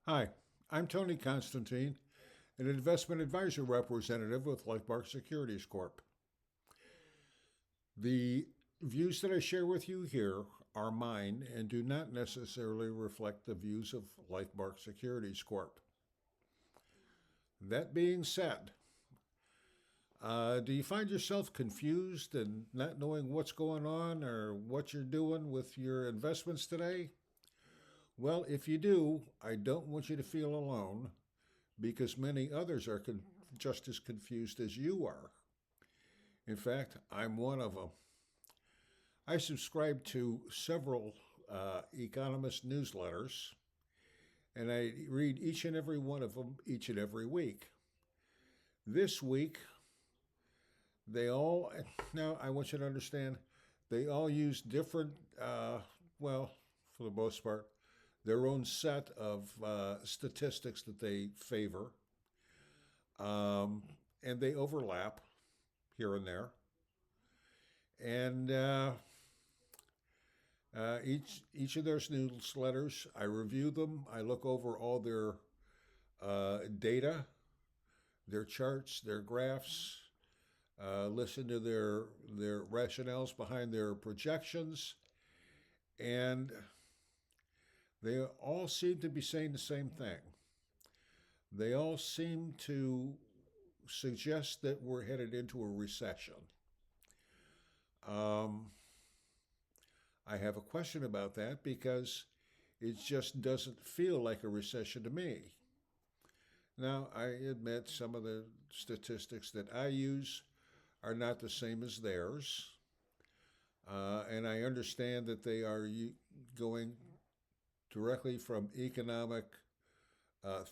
Hi, I'm Tony Constantine, an investment advisor representative with Lifemark Securities Corp. The views that I share with you here are mine and do not necessarily reflect the views of Lifemark Securities Corp. That being said, do you find yourself confused and not knowing what's going on or what you're doing with your investments today? Well, if you do, I don't want you to feel alone because many others are just as confused as you are. In fact, I'm one of them. I subscribe to several economist newsletters, and I read each and every one of them each and every week. This week, they all, now I want you to understand, they all use different, well, for the most part, their own set of statistics that they favor, um, and they overlap here and there. And each of those newsletters, I review them. I look over all their data, their charts, their graphs. Listen to their rationales behind their projections, and they all seem to be saying the same thing. They all seem to suggest that we're headed into a recession. Um, I have a question about that because it just doesn't feel like a recession to me. Now, I admit some of the statistics that I use are not the same as theirs, and I understand that they are going directly from economic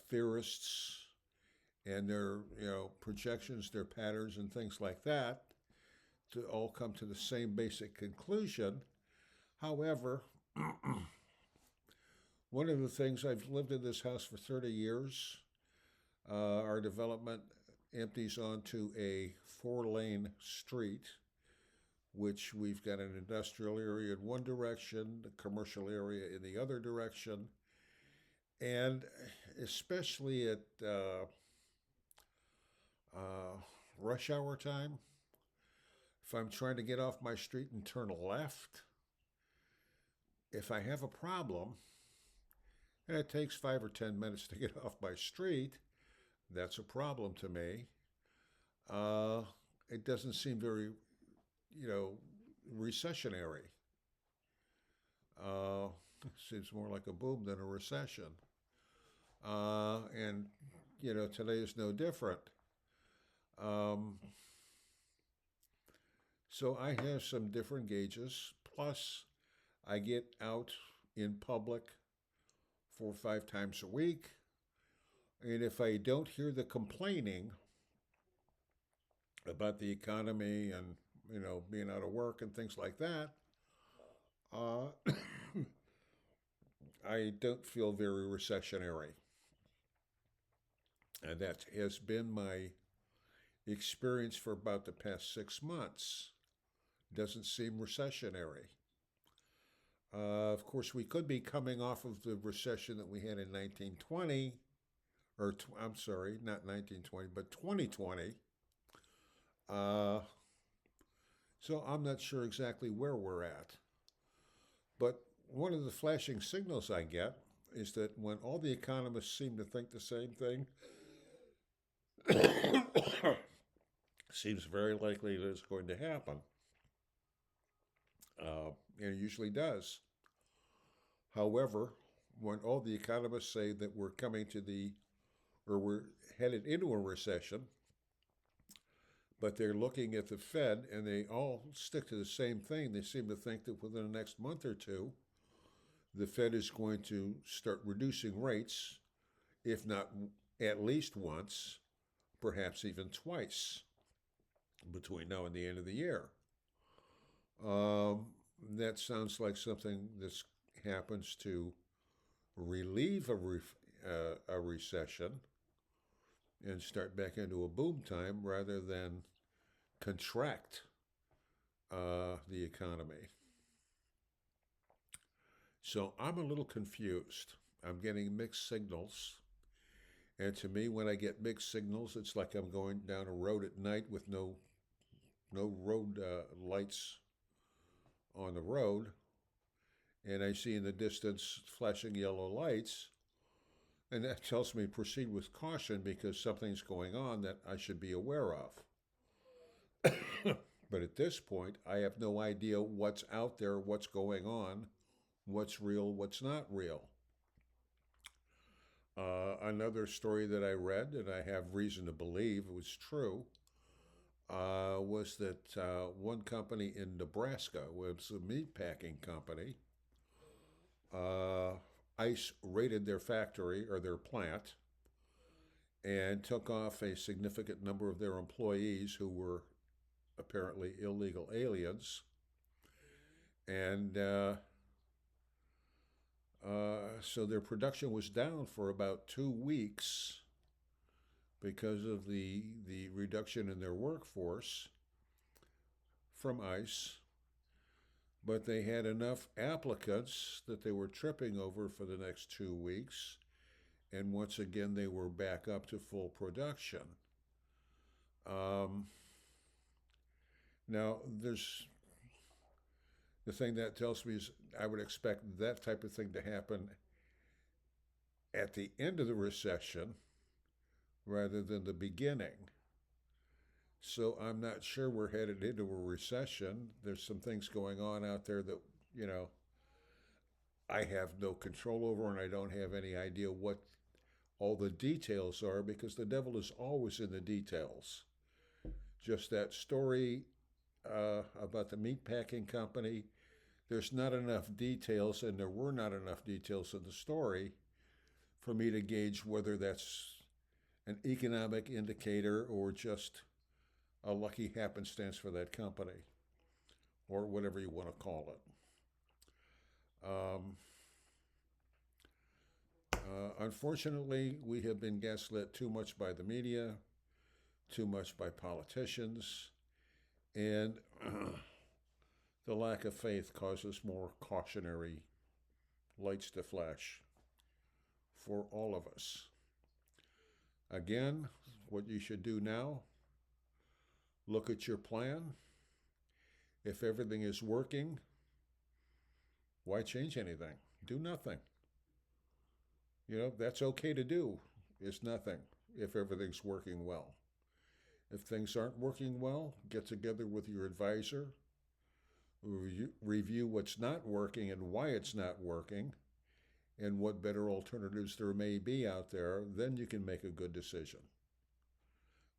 theorists and their projections, their patterns, and things like that to all come to the same basic conclusion. However, one of the things, I've lived in this house for 30 years. Our development empties onto a 4-lane street, which we've got an industrial area in one direction, a commercial area in the other direction. And especially at uh, rush hour time, if I'm trying to get off my street and turn left, if I have a problem, and it takes 5 or 10 minutes to get off my street, that's a problem to me. Uh, it doesn't seem very, you know, recessionary. Uh, Seems more like a boom than a recession. And, today is no different. Um, so I have some different gauges. Plus, I get out in public 4 or 5 times a week. And if I don't hear the complaining about the economy and, being out of work and things like that, uh, I don't feel very recessionary. And that has been my experience for about the past 6 months. Doesn't seem recessionary. Of course, we could be coming off of the recession that we had in 1920, or I'm sorry, not 1920, but 2020. Uh, so I'm not sure exactly where we're at. But one of the flashing signals I get is that when all the economists seem to think the same thing, seems very likely that it's going to happen. And it usually does. However, when all the economists say that we're coming to or we're headed into a recession, but they're looking at the Fed and they all stick to the same thing. They seem to think that within the next month or two, the Fed is going to start reducing rates, if not at least once, perhaps even twice between now and the end of the year. Um, that sounds like something that happens to relieve a recession and start back into a boom time rather than contract the economy. So I'm a little confused. I'm getting mixed signals. And to me, when I get mixed signals, it's like I'm going down a road at night with no road lights on the road, and I see in the distance flashing yellow lights, and that tells me proceed with caution because something's going on that I should be aware of. But at this point, I have no idea what's out there, what's going on, what's real, what's not real. Another story that I read, and I have reason to believe it was true, was that one company in Nebraska was a meat packing company. ICE raided their factory or their plant and took off a significant number of their employees who were apparently illegal aliens. And so their production was down for about 2 weeks because of the reduction in their workforce from ICE. But they had enough applicants that they were tripping over for the next 2 weeks. And once again, they were back up to full production. Now, the thing that tells me is I would expect that type of thing to happen at the end of the recession rather than the beginning. So I'm not sure we're headed into a recession. There's some things going on out there that, I have no control over, and I don't have any idea what all the details are because the devil is always in the details. Just that story about the meatpacking company, there's not enough details, and there were not enough details in the story for me to gauge whether that's an economic indicator or just a lucky happenstance for that company, or whatever you want to call it. Unfortunately, we have been gaslit too much by the media, too much by politicians, and the lack of faith causes more cautionary lights to flash for all of us. Again, what you should do now, look at your plan. If everything is working, why change anything? Do nothing. That's okay to do, is nothing if everything's working well. If things aren't working well, get together with your advisor, review what's not working and why it's not working, and what better alternatives there may be out there. Then you can make a good decision.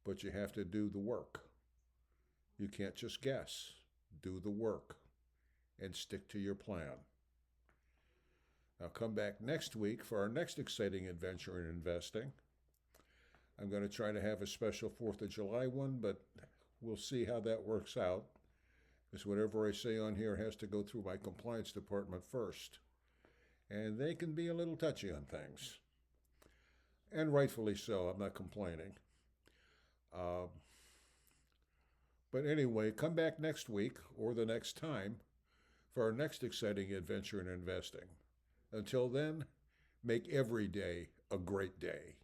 But you have to do the work. You can't just guess. Do the work and stick to your plan. Now come back next week for our next exciting adventure in investing. I'm going to try to have a special 4th of July one, but we'll see how that works out, because whatever I say on here has to go through my compliance department first. And they can be a little touchy on things. And rightfully so, I'm not complaining. But anyway, come back next week or the next time for our next exciting adventure in investing. Until then, make every day a great day.